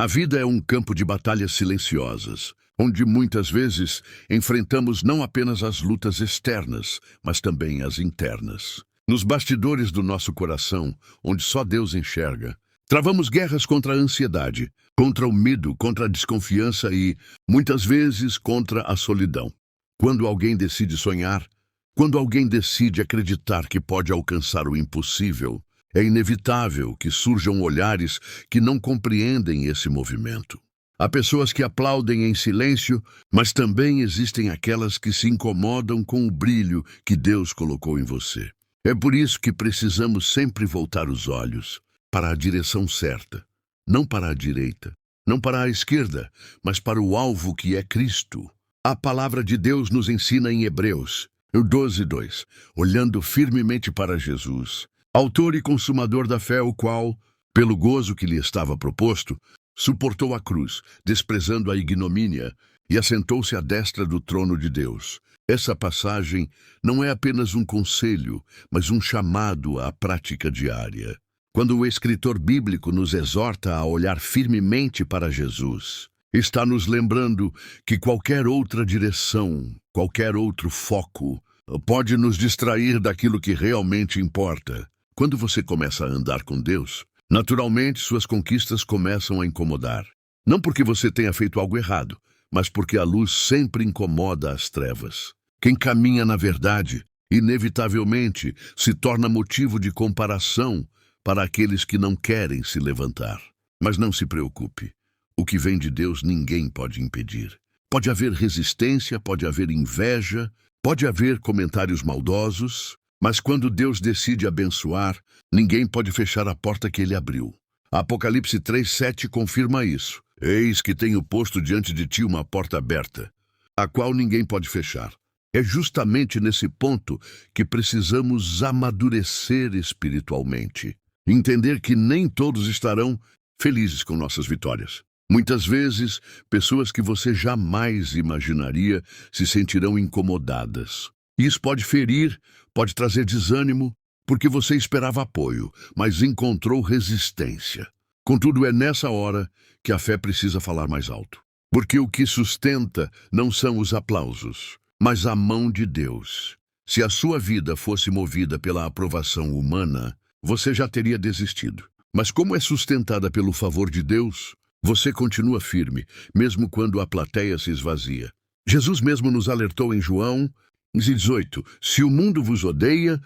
A vida é um campo de batalhas silenciosas, onde muitas vezes enfrentamos não apenas as lutas externas, mas também as internas. Nos bastidores do nosso coração, onde só Deus enxerga, travamos guerras contra a ansiedade, contra o medo, contra a desconfiança e, muitas vezes, contra a solidão. Quando alguém decide sonhar, quando alguém decide acreditar que pode alcançar o impossível, é inevitável que surjam olhares que não compreendem esse movimento. Há pessoas que aplaudem em silêncio, mas também existem aquelas que se incomodam com o brilho que Deus colocou em você. É por isso que precisamos sempre voltar os olhos para a direção certa, não para a direita, não para a esquerda, mas para o alvo que é Cristo. A palavra de Deus nos ensina em Hebreus 12:2, olhando firmemente para Jesus, autor e consumador da fé, o qual, pelo gozo que lhe estava proposto, suportou a cruz, desprezando a ignomínia, e assentou-se à destra do trono de Deus. Essa passagem não é apenas um conselho, mas um chamado à prática diária. Quando o escritor bíblico nos exorta a olhar firmemente para Jesus, está nos lembrando que qualquer outra direção, qualquer outro foco, pode nos distrair daquilo que realmente importa. Quando você começa a andar com Deus, naturalmente suas conquistas começam a incomodar. Não porque você tenha feito algo errado, mas porque a luz sempre incomoda as trevas. Quem caminha na verdade, inevitavelmente, se torna motivo de comparação para aqueles que não querem se levantar. Mas não se preocupe. O que vem de Deus ninguém pode impedir. Pode haver resistência, pode haver inveja, pode haver comentários maldosos, mas quando Deus decide abençoar, ninguém pode fechar a porta que Ele abriu. Apocalipse 3:7 confirma isso. Eis que tenho posto diante de ti uma porta aberta, a qual ninguém pode fechar. É justamente nesse ponto que precisamos amadurecer espiritualmente. Entender que nem todos estarão felizes com nossas vitórias. Muitas vezes, pessoas que você jamais imaginaria se sentirão incomodadas. Isso pode ferir, pode trazer desânimo, porque você esperava apoio, mas encontrou resistência. Contudo, é nessa hora que a fé precisa falar mais alto. Porque o que sustenta não são os aplausos, mas a mão de Deus. Se a sua vida fosse movida pela aprovação humana, você já teria desistido. Mas como é sustentada pelo favor de Deus, você continua firme, mesmo quando a plateia se esvazia. Jesus mesmo nos alertou em João 18: se o mundo vos odeia,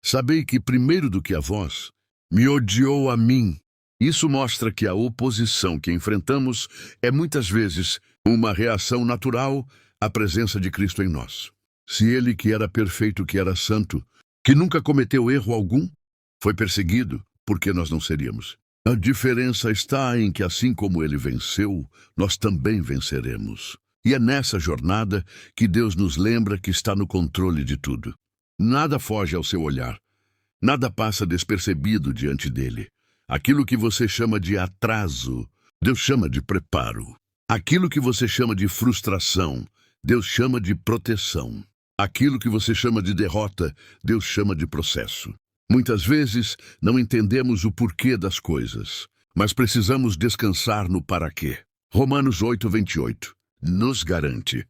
sabei que primeiro do que a vós, me odiou a mim. Isso mostra que a oposição que enfrentamos é muitas vezes uma reação natural à presença de Cristo em nós. Se Ele, que era perfeito, que era santo, que nunca cometeu erro algum, foi perseguido, por que nós não seríamos? A diferença está em que, assim como Ele venceu, nós também venceremos. E é nessa jornada que Deus nos lembra que está no controle de tudo. Nada foge ao seu olhar. Nada passa despercebido diante dele. Aquilo que você chama de atraso, Deus chama de preparo. Aquilo que você chama de frustração, Deus chama de proteção. Aquilo que você chama de derrota, Deus chama de processo. Muitas vezes não entendemos o porquê das coisas, mas precisamos descansar no para quê. Romanos 8:28 nos garante: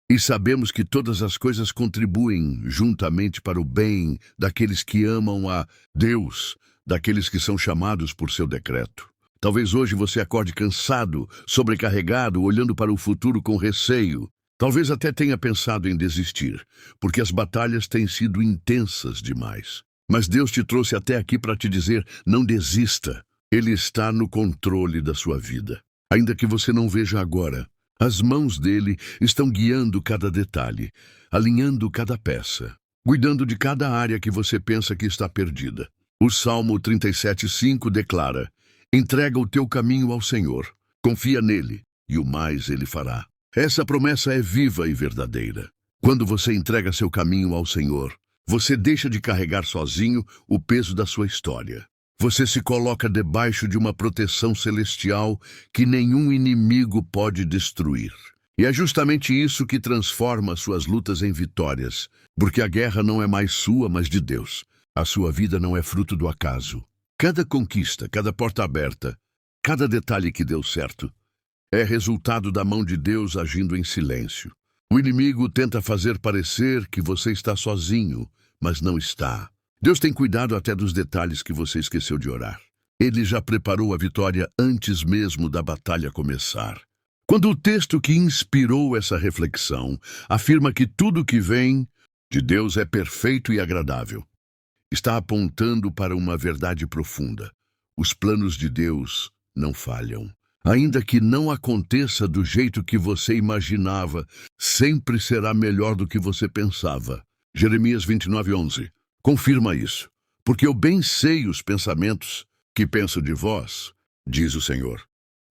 e sabemos que todas as coisas contribuem juntamente para o bem daqueles que amam a Deus, daqueles que são chamados por seu decreto. Talvez hoje você acorde cansado, sobrecarregado, olhando para o futuro com receio. Talvez até tenha pensado em desistir, porque as batalhas têm sido intensas demais. Mas Deus te trouxe até aqui para te dizer: não desista. Ele está no controle da sua vida. Ainda que você não veja agora, as mãos dele estão guiando cada detalhe, alinhando cada peça, cuidando de cada área que você pensa que está perdida. O Salmo 37:5 declara: entrega o teu caminho ao Senhor, confia nele, e o mais ele fará. Essa promessa é viva e verdadeira. Quando você entrega seu caminho ao Senhor, você deixa de carregar sozinho o peso da sua história. Você se coloca debaixo de uma proteção celestial que nenhum inimigo pode destruir. E é justamente isso que transforma suas lutas em vitórias, porque a guerra não é mais sua, mas de Deus. A sua vida não é fruto do acaso. Cada conquista, cada porta aberta, Cada detalhe que deu certo é resultado da mão de Deus agindo em silêncio. O inimigo tenta fazer parecer que você está sozinho, mas não está. Deus tem cuidado até dos detalhes que você esqueceu de orar. Ele já preparou a vitória antes mesmo da batalha começar. Quando o texto que inspirou essa reflexão afirma que tudo que vem de Deus é perfeito e agradável, está apontando para uma verdade profunda. Os planos de Deus não falham. Ainda que não aconteça do jeito que você imaginava, sempre será melhor do que você pensava. Jeremias 29:11. Confirma isso. Porque eu bem sei os pensamentos que penso de vós, diz o Senhor.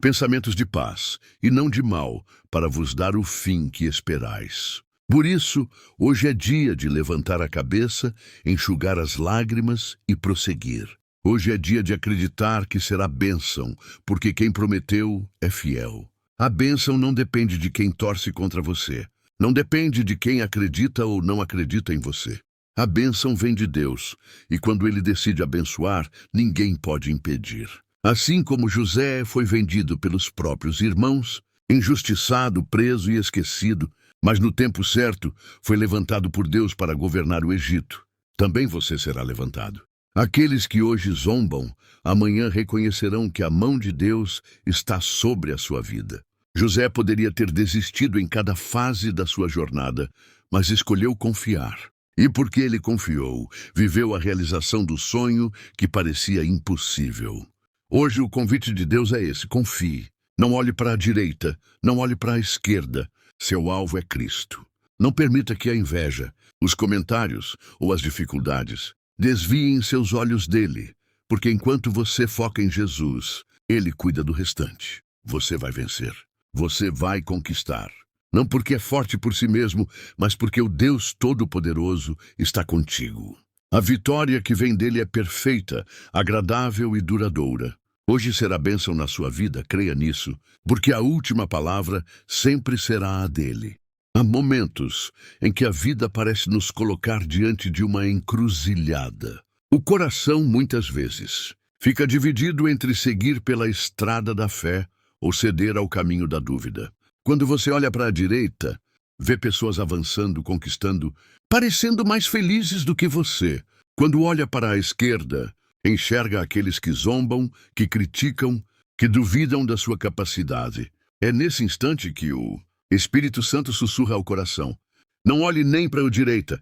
Pensamentos de paz e não de mal, para vos dar o fim que esperais. Por isso, hoje é dia de levantar a cabeça, enxugar as lágrimas e prosseguir. Hoje é dia de acreditar que será bênção, porque quem prometeu é fiel. A bênção não depende de quem torce contra você. Não depende de quem acredita ou não acredita em você. A bênção vem de Deus, e quando Ele decide abençoar, ninguém pode impedir. Assim como José foi vendido pelos próprios irmãos, injustiçado, preso e esquecido, mas no tempo certo foi levantado por Deus para governar o Egito, também você será levantado. Aqueles que hoje zombam, amanhã reconhecerão que a mão de Deus está sobre a sua vida. José poderia ter desistido em cada fase da sua jornada, mas escolheu confiar. E porque ele confiou, viveu a realização do sonho que parecia impossível. Hoje o convite de Deus é esse: confie. Não olhe para a direita, não olhe para a esquerda. Seu alvo é Cristo. Não permita que a inveja, os comentários ou as dificuldades desviem seus olhos dele, porque enquanto você foca em Jesus, ele cuida do restante. Você vai vencer. Você vai conquistar. Não porque é forte por si mesmo, mas porque o Deus Todo-Poderoso está contigo. A vitória que vem dele é perfeita, agradável e duradoura. Hoje será bênção na sua vida, creia nisso, porque a última palavra sempre será a dele. Há momentos em que a vida parece nos colocar diante de uma encruzilhada. O coração, muitas vezes, fica dividido entre seguir pela estrada da fé ou ceder ao caminho da dúvida. Quando você olha para a direita, vê pessoas avançando, conquistando, parecendo mais felizes do que você. Quando olha para a esquerda, enxerga aqueles que zombam, que criticam, que duvidam da sua capacidade. É nesse instante que o Espírito Santo sussurra ao coração: não olhe nem para a direita,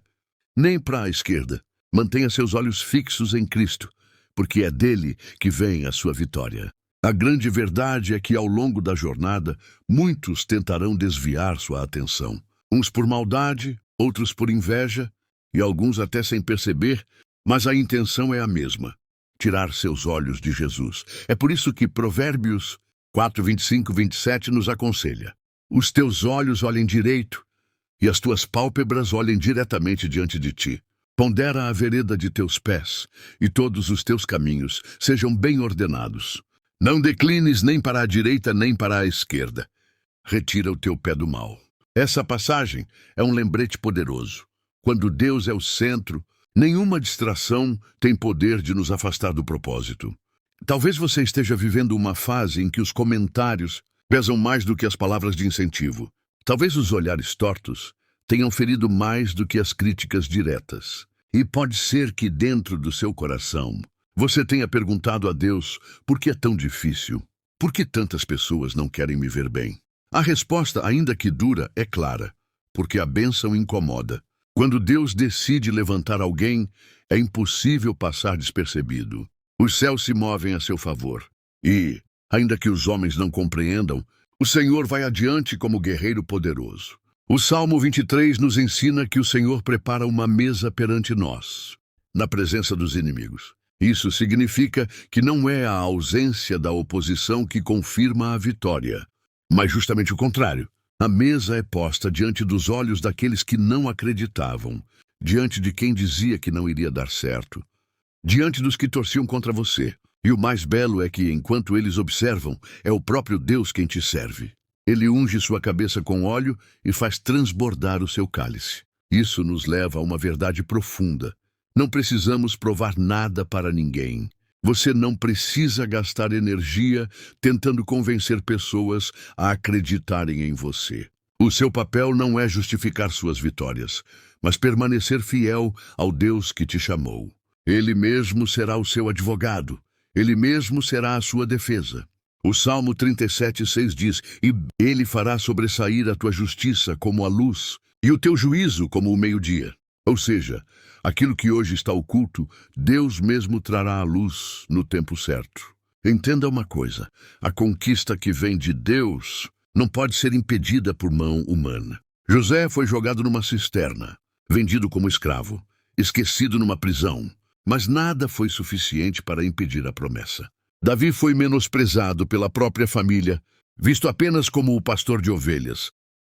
nem para a esquerda. Mantenha seus olhos fixos em Cristo, porque é dele que vem a sua vitória. A grande verdade é que ao longo da jornada, muitos tentarão desviar sua atenção. Uns por maldade, outros por inveja, e alguns até sem perceber, mas a intenção é a mesma: tirar seus olhos de Jesus. É por isso que Provérbios 4:25-27 nos aconselha: os teus olhos olhem direito, e as tuas pálpebras olhem diretamente diante de ti. Pondera a vereda de teus pés, e todos os teus caminhos sejam bem ordenados. Não declines nem para a direita nem para a esquerda. Retira o teu pé do mal. Essa passagem é um lembrete poderoso. Quando Deus é o centro, nenhuma distração tem poder de nos afastar do propósito. Talvez você esteja vivendo uma fase em que os comentários pesam mais do que as palavras de incentivo. Talvez os olhares tortos tenham ferido mais do que as críticas diretas. E pode ser que dentro do seu coração você tenha perguntado a Deus: por que é tão difícil? Por que tantas pessoas não querem me ver bem? A resposta, ainda que dura, é clara: porque a bênção incomoda. Quando Deus decide levantar alguém, é impossível passar despercebido. Os céus se movem a seu favor. E, ainda que os homens não compreendam, o Senhor vai adiante como guerreiro poderoso. O Salmo 23 nos ensina que o Senhor prepara uma mesa perante nós, na presença dos inimigos. Isso significa que não é a ausência da oposição que confirma a vitória, mas justamente o contrário. A mesa é posta diante dos olhos daqueles que não acreditavam, diante de quem dizia que não iria dar certo, diante dos que torciam contra você. E o mais belo é que, enquanto eles observam, é o próprio Deus quem te serve. Ele unge sua cabeça com óleo e faz transbordar o seu cálice. Isso nos leva a uma verdade profunda. Não precisamos provar nada para ninguém. Você não precisa gastar energia tentando convencer pessoas a acreditarem em você. O seu papel não é justificar suas vitórias, mas permanecer fiel ao Deus que te chamou. Ele mesmo será o seu advogado. Ele mesmo será a sua defesa. O Salmo 37:6 diz: "E ele fará sobressair a tua justiça como a luz, e o teu juízo como o meio-dia." Ou seja, aquilo que hoje está oculto, Deus mesmo trará à luz no tempo certo. Entenda uma coisa: a conquista que vem de Deus não pode ser impedida por mão humana. José foi jogado numa cisterna, vendido como escravo, esquecido numa prisão, mas nada foi suficiente para impedir a promessa. Davi foi menosprezado pela própria família, visto apenas como o pastor de ovelhas,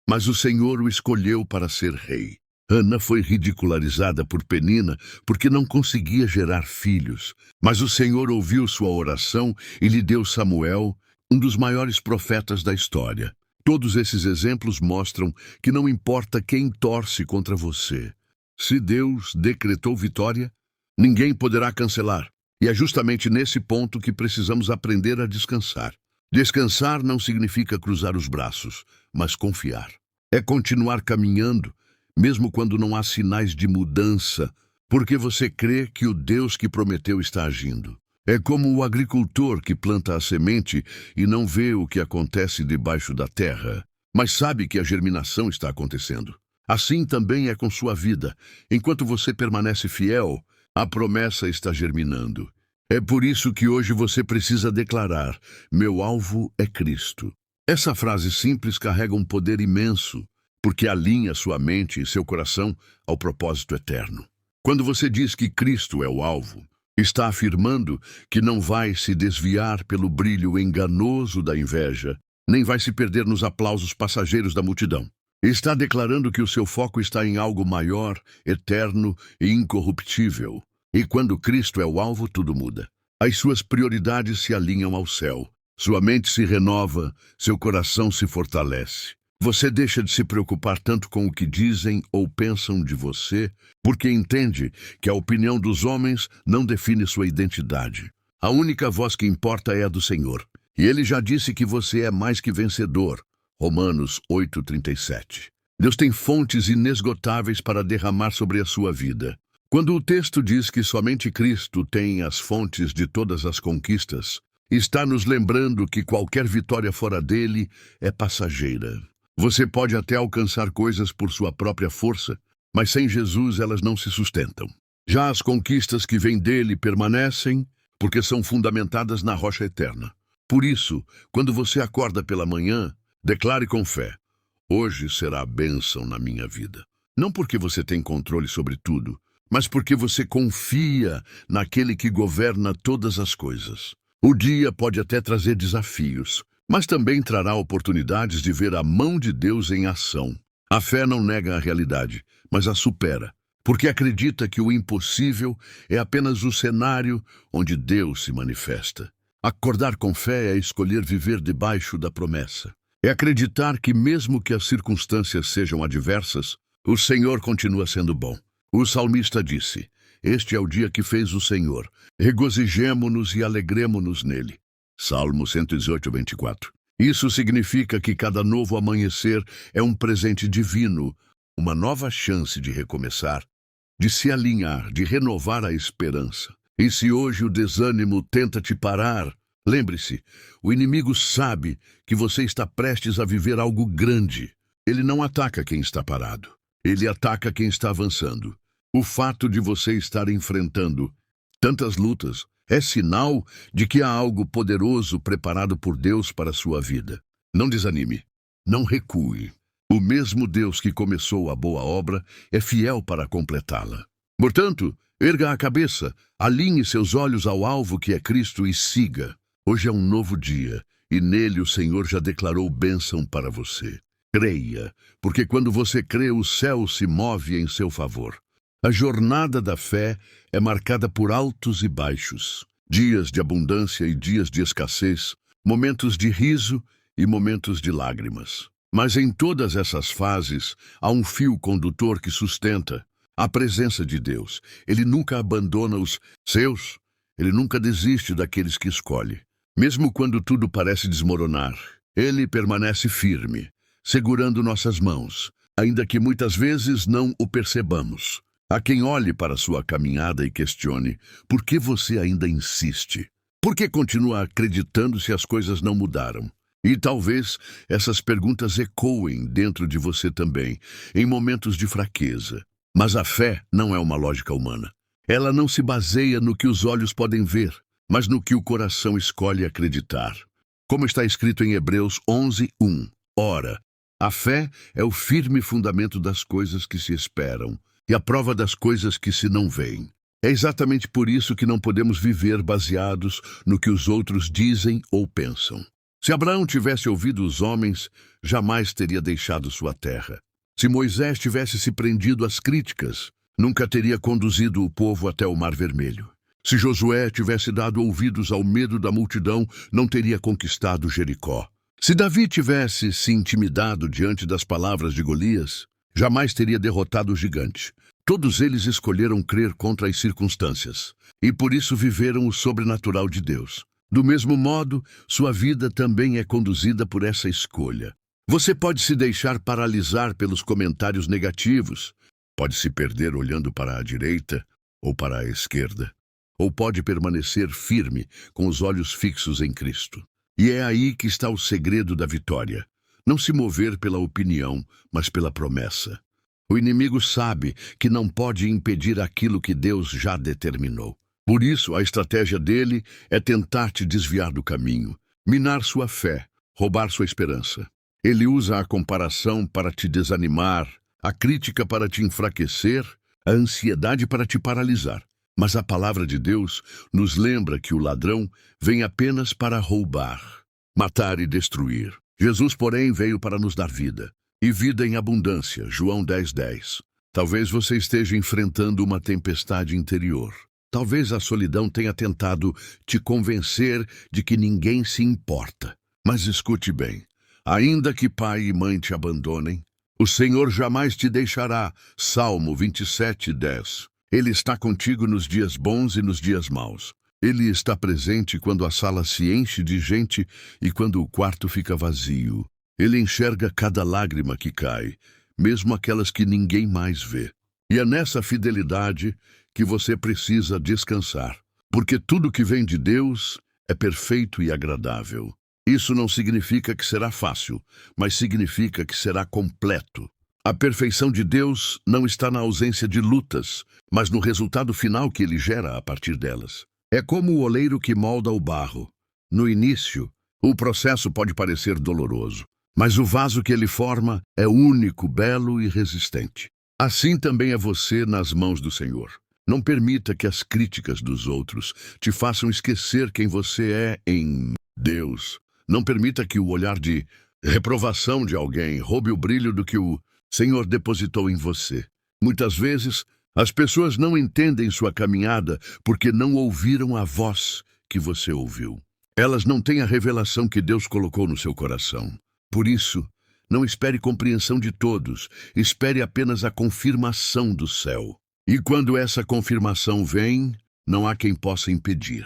mas o Senhor o escolheu para ser rei. Ana foi ridicularizada por Penina porque não conseguia gerar filhos, mas o Senhor ouviu sua oração e lhe deu Samuel, um dos maiores profetas da história. Todos esses exemplos mostram que não importa quem torce contra você. Se Deus decretou vitória, ninguém poderá cancelar. E é justamente nesse ponto que precisamos aprender a descansar. Descansar não significa cruzar os braços, mas confiar. É continuar caminhando, mesmo quando não há sinais de mudança, porque você crê que o Deus que prometeu está agindo. É como o agricultor que planta a semente e não vê o que acontece debaixo da terra, mas sabe que a germinação está acontecendo. Assim também é com sua vida. Enquanto você permanece fiel, a promessa está germinando. É por isso que hoje você precisa declarar: meu alvo é Cristo. Essa frase simples carrega um poder imenso, porque alinha sua mente e seu coração ao propósito eterno. Quando você diz que Cristo é o alvo, está afirmando que não vai se desviar pelo brilho enganoso da inveja, nem vai se perder nos aplausos passageiros da multidão. Está declarando que o seu foco está em algo maior, eterno e incorruptível. E quando Cristo é o alvo, tudo muda. As suas prioridades se alinham ao céu. Sua mente se renova, seu coração se fortalece. Você deixa de se preocupar tanto com o que dizem ou pensam de você, porque entende que a opinião dos homens não define sua identidade. A única voz que importa é a do Senhor. E Ele já disse que você é mais que vencedor. Romanos 8:37. Deus tem fontes inesgotáveis para derramar sobre a sua vida. Quando o texto diz que somente Cristo tem as fontes de todas as conquistas, está nos lembrando que qualquer vitória fora dele é passageira. Você pode até alcançar coisas por sua própria força, mas sem Jesus elas não se sustentam. Já as conquistas que vêm dele permanecem porque são fundamentadas na rocha eterna. Por isso, quando você acorda pela manhã, declare com fé: hoje será a bênção na minha vida. Não porque você tem controle sobre tudo, mas porque você confia naquele que governa todas as coisas. O dia pode até trazer desafios, mas também trará oportunidades de ver a mão de Deus em ação. A fé não nega a realidade, mas a supera, porque acredita que o impossível é apenas o cenário onde Deus se manifesta. Acordar com fé é escolher viver debaixo da promessa. É acreditar que mesmo que as circunstâncias sejam adversas, o Senhor continua sendo bom. O salmista disse: este é o dia que fez o Senhor. Regozijemo-nos e alegremo-nos nele. Salmo 118:24. Isso significa que cada novo amanhecer é um presente divino, uma nova chance de recomeçar, de se alinhar, de renovar a esperança. E se hoje o desânimo tenta te parar, lembre-se, o inimigo sabe que você está prestes a viver algo grande. Ele não ataca quem está parado, ele ataca quem está avançando. O fato de você estar enfrentando tantas lutas é sinal de que há algo poderoso preparado por Deus para a sua vida. Não desanime, não recue. O mesmo Deus que começou a boa obra é fiel para completá-la. Portanto, erga a cabeça, alinhe seus olhos ao alvo que é Cristo e siga. Hoje é um novo dia, e nele o Senhor já declarou bênção para você. Creia, porque quando você crê, o céu se move em seu favor. A jornada da fé é marcada por altos e baixos, dias de abundância e dias de escassez, momentos de riso e momentos de lágrimas. Mas em todas essas fases, há um fio condutor que sustenta a presença de Deus. Ele nunca abandona os seus, Ele nunca desiste daqueles que escolhe. Mesmo quando tudo parece desmoronar, ele permanece firme, segurando nossas mãos, ainda que muitas vezes não o percebamos. Há quem olhe para sua caminhada e questione: por que você ainda insiste? Por que continua acreditando se as coisas não mudaram? E talvez essas perguntas ecoem dentro de você também, em momentos de fraqueza. Mas a fé não é uma lógica humana. Ela não se baseia no que os olhos podem ver, mas no que o coração escolhe acreditar. Como está escrito em Hebreus 11:1. Ora, a fé é o firme fundamento das coisas que se esperam e a prova das coisas que se não veem. É exatamente por isso que não podemos viver baseados no que os outros dizem ou pensam. Se Abraão tivesse ouvido os homens, jamais teria deixado sua terra. Se Moisés tivesse se prendido às críticas, nunca teria conduzido o povo até o Mar Vermelho. Se Josué tivesse dado ouvidos ao medo da multidão, não teria conquistado Jericó. Se Davi tivesse se intimidado diante das palavras de Golias, jamais teria derrotado o gigante. Todos eles escolheram crer contra as circunstâncias, e por isso viveram o sobrenatural de Deus. Do mesmo modo, sua vida também é conduzida por essa escolha. Você pode se deixar paralisar pelos comentários negativos, pode se perder olhando para a direita ou para a esquerda, ou pode permanecer firme com os olhos fixos em Cristo. E é aí que está o segredo da vitória. Não se mover pela opinião, mas pela promessa. O inimigo sabe que não pode impedir aquilo que Deus já determinou. Por isso, a estratégia dele é tentar te desviar do caminho, minar sua fé, roubar sua esperança. Ele usa a comparação para te desanimar, a crítica para te enfraquecer, a ansiedade para te paralisar. Mas a palavra de Deus nos lembra que o ladrão vem apenas para roubar, matar e destruir. Jesus, porém, veio para nos dar vida, e vida em abundância. João 10:10. Talvez você esteja enfrentando uma tempestade interior. Talvez a solidão tenha tentado te convencer de que ninguém se importa. Mas escute bem, ainda que pai e mãe te abandonem, o Senhor jamais te deixará. Salmo 27:10. Ele está contigo nos dias bons e nos dias maus. Ele está presente quando a sala se enche de gente e quando o quarto fica vazio. Ele enxerga cada lágrima que cai, mesmo aquelas que ninguém mais vê. E é nessa fidelidade que você precisa descansar, porque tudo que vem de Deus é perfeito e agradável. Isso não significa que será fácil, mas significa que será completo. A perfeição de Deus não está na ausência de lutas, mas no resultado final que ele gera a partir delas. É como o oleiro que molda o barro. No início, o processo pode parecer doloroso, mas o vaso que ele forma é único, belo e resistente. Assim também é você nas mãos do Senhor. Não permita que as críticas dos outros te façam esquecer quem você é em Deus. Não permita que o olhar de reprovação de alguém roube o brilho do que o Senhor depositou em você. Muitas vezes, as pessoas não entendem sua caminhada porque não ouviram a voz que você ouviu. Elas não têm a revelação que Deus colocou no seu coração. Por isso, não espere compreensão de todos, espere apenas a confirmação do céu. E quando essa confirmação vem, não há quem possa impedir.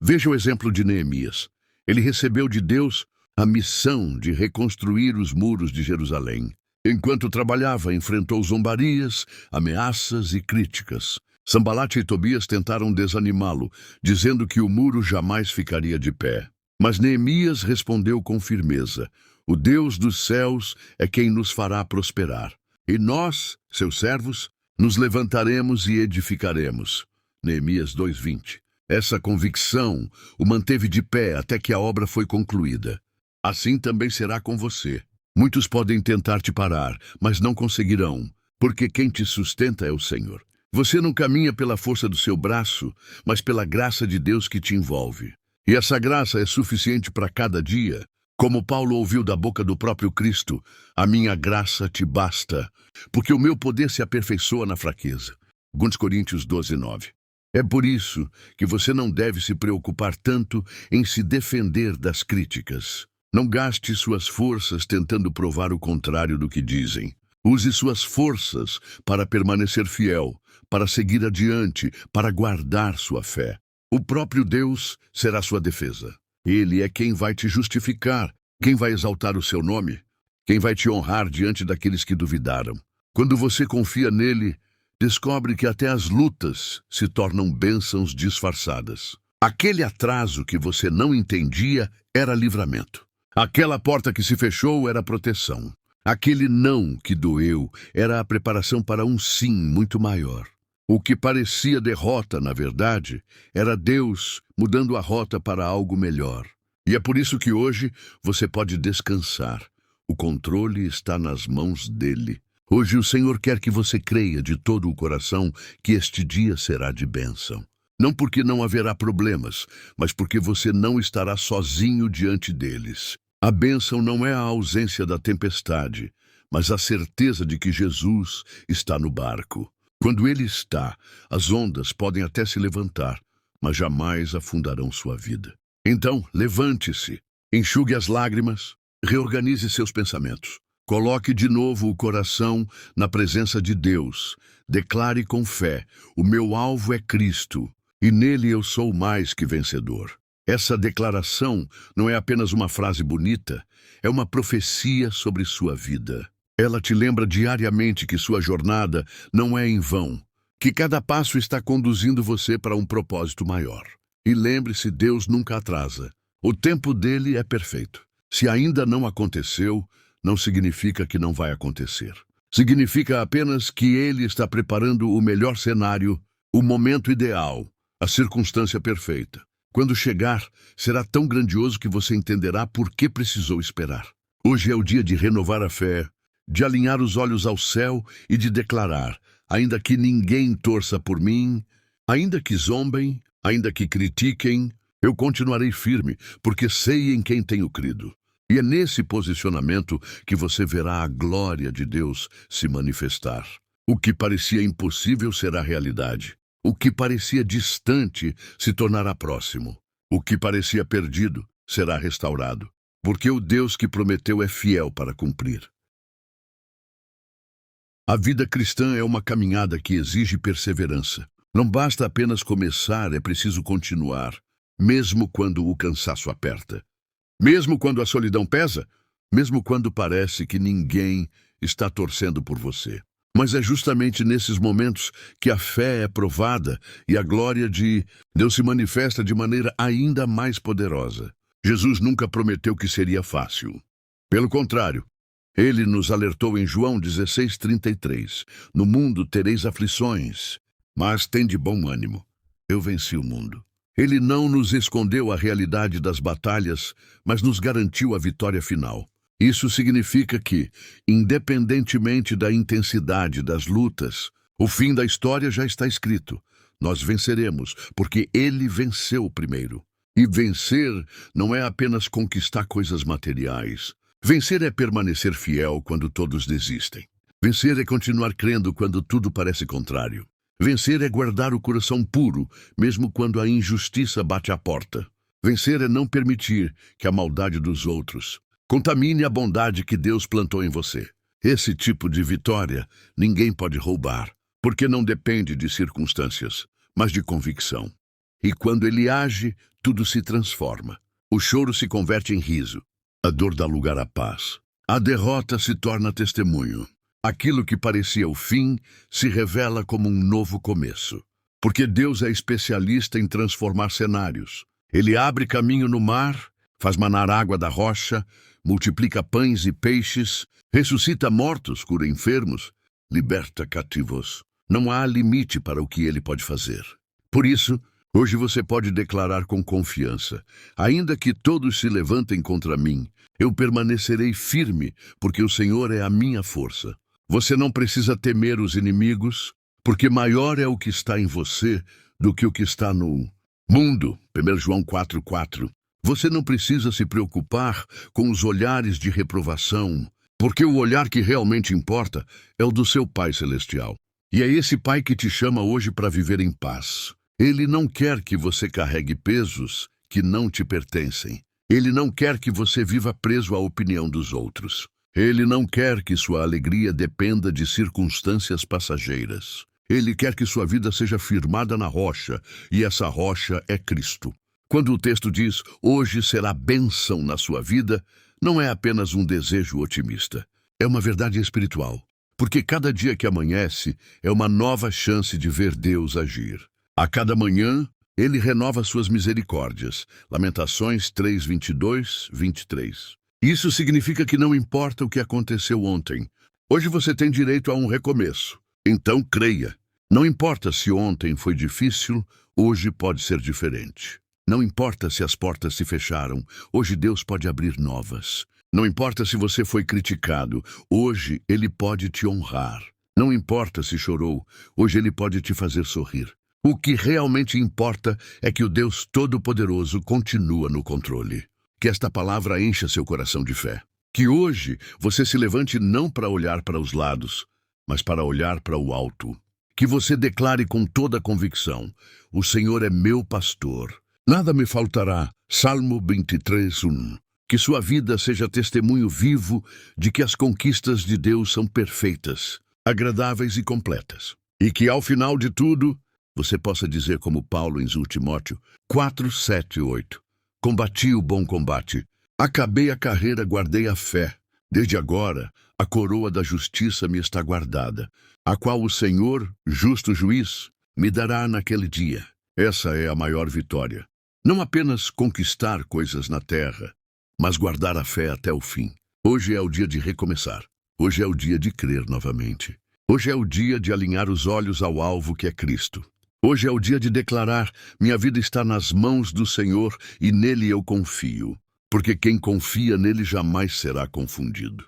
Veja o exemplo de Neemias. Ele recebeu de Deus a missão de reconstruir os muros de Jerusalém. Enquanto trabalhava, enfrentou zombarias, ameaças e críticas. Sanbalate e Tobias tentaram desanimá-lo, dizendo que o muro jamais ficaria de pé. Mas Neemias respondeu com firmeza: o Deus dos céus é quem nos fará prosperar. E nós, seus servos, nos levantaremos e edificaremos. Neemias 2:20. Essa convicção o manteve de pé até que a obra foi concluída. Assim também será com você. Muitos podem tentar te parar, mas não conseguirão, porque quem te sustenta é o Senhor. Você não caminha pela força do seu braço, mas pela graça de Deus que te envolve. E essa graça é suficiente para cada dia. Como Paulo ouviu da boca do próprio Cristo: a minha graça te basta, porque o meu poder se aperfeiçoa na fraqueza. 2 Coríntios 12:9. É por isso que você não deve se preocupar tanto em se defender das críticas. Não gaste suas forças tentando provar o contrário do que dizem. Use suas forças para permanecer fiel, para seguir adiante, para guardar sua fé. O próprio Deus será sua defesa. Ele é quem vai te justificar, quem vai exaltar o seu nome, quem vai te honrar diante daqueles que duvidaram. Quando você confia nele, descobre que até as lutas se tornam bênçãos disfarçadas. Aquele atraso que você não entendia era livramento. Aquela porta que se fechou era proteção. Aquele não que doeu era a preparação para um sim muito maior. O que parecia derrota, na verdade, era Deus mudando a rota para algo melhor. E é por isso que hoje você pode descansar. O controle está nas mãos dele. Hoje o Senhor quer que você creia de todo o coração que este dia será de bênção. Não porque não haverá problemas, mas porque você não estará sozinho diante deles. A bênção não é a ausência da tempestade, mas a certeza de que Jesus está no barco. Quando ele está, as ondas podem até se levantar, mas jamais afundarão sua vida. Então, levante-se, enxugue as lágrimas, reorganize seus pensamentos. Coloque de novo o coração na presença de Deus. Declare com fé: o meu alvo é Cristo, e nele eu sou mais que vencedor. Essa declaração não é apenas uma frase bonita, é uma profecia sobre sua vida. Ela te lembra diariamente que sua jornada não é em vão, que cada passo está conduzindo você para um propósito maior. E lembre-se, Deus nunca atrasa. O tempo dele é perfeito. Se ainda não aconteceu, não significa que não vai acontecer. Significa apenas que ele está preparando o melhor cenário, o momento ideal, a circunstância perfeita. Quando chegar, será tão grandioso que você entenderá por que precisou esperar. Hoje é o dia de renovar a fé, de alinhar os olhos ao céu e de declarar: ainda que ninguém torça por mim, ainda que zombem, ainda que critiquem, eu continuarei firme, porque sei em quem tenho crido. E é nesse posicionamento que você verá a glória de Deus se manifestar. O que parecia impossível será realidade. O que parecia distante se tornará próximo. O que parecia perdido será restaurado. Porque o Deus que prometeu é fiel para cumprir. A vida cristã é uma caminhada que exige perseverança. Não basta apenas começar, é preciso continuar, mesmo quando o cansaço aperta. Mesmo quando a solidão pesa, mesmo quando parece que ninguém está torcendo por você. Mas é justamente nesses momentos que a fé é provada e a glória de Deus se manifesta de maneira ainda mais poderosa. Jesus nunca prometeu que seria fácil. Pelo contrário, ele nos alertou em João 16:33. No mundo tereis aflições, mas tende bom ânimo. Eu venci o mundo. Ele não nos escondeu a realidade das batalhas, mas nos garantiu a vitória final. Isso significa que, independentemente da intensidade das lutas, o fim da história já está escrito. Nós venceremos, porque ele venceu primeiro. E vencer não é apenas conquistar coisas materiais. Vencer é permanecer fiel quando todos desistem. Vencer é continuar crendo quando tudo parece contrário. Vencer é guardar o coração puro, mesmo quando a injustiça bate à porta. Vencer é não permitir que a maldade dos outros contamine a bondade que Deus plantou em você. Esse tipo de vitória ninguém pode roubar, porque não depende de circunstâncias, mas de convicção. E quando ele age, tudo se transforma. O choro se converte em riso. A dor dá lugar à paz. A derrota se torna testemunho. Aquilo que parecia o fim se revela como um novo começo. Porque Deus é especialista em transformar cenários. Ele abre caminho no mar, faz manar água da rocha, multiplica pães e peixes, ressuscita mortos, cura enfermos, liberta cativos. Não há limite para o que ele pode fazer. Por isso, hoje você pode declarar com confiança: ainda que todos se levantem contra mim, eu permanecerei firme, porque o Senhor é a minha força. Você não precisa temer os inimigos, porque maior é o que está em você do que o que está no mundo. 1 João 4:4. Você não precisa se preocupar com os olhares de reprovação, porque o olhar que realmente importa é o do seu Pai Celestial. E é esse Pai que te chama hoje para viver em paz. Ele não quer que você carregue pesos que não te pertencem. Ele não quer que você viva preso à opinião dos outros. Ele não quer que sua alegria dependa de circunstâncias passageiras. Ele quer que sua vida seja firmada na rocha, e essa rocha é Cristo. Quando o texto diz, hoje será bênção na sua vida, não é apenas um desejo otimista. É uma verdade espiritual. Porque cada dia que amanhece é uma nova chance de ver Deus agir. A cada manhã, Ele renova suas misericórdias. Lamentações 3, 22, 23. Isso significa que não importa o que aconteceu ontem. Hoje você tem direito a um recomeço. Então creia. Não importa se ontem foi difícil, hoje pode ser diferente. Não importa se as portas se fecharam, hoje Deus pode abrir novas. Não importa se você foi criticado, hoje Ele pode te honrar. Não importa se chorou, hoje Ele pode te fazer sorrir. O que realmente importa é que o Deus Todo-Poderoso continua no controle. Que esta palavra encha seu coração de fé. Que hoje você se levante não para olhar para os lados, mas para olhar para o alto. Que você declare com toda a convicção, o Senhor é meu pastor. Nada me faltará. Salmo 23, 1. Que sua vida seja testemunho vivo de que as conquistas de Deus são perfeitas, agradáveis e completas. E que ao final de tudo, você possa dizer como Paulo em Timóteo 4, 7 e 8. Combati o bom combate, acabei a carreira, guardei a fé. Desde agora, a coroa da justiça me está guardada, a qual o Senhor, justo juiz, me dará naquele dia. Essa é a maior vitória. Não apenas conquistar coisas na terra, mas guardar a fé até o fim. Hoje é o dia de recomeçar. Hoje é o dia de crer novamente. Hoje é o dia de alinhar os olhos ao alvo que é Cristo. Hoje é o dia de declarar, minha vida está nas mãos do Senhor e nele eu confio. Porque quem confia nele jamais será confundido.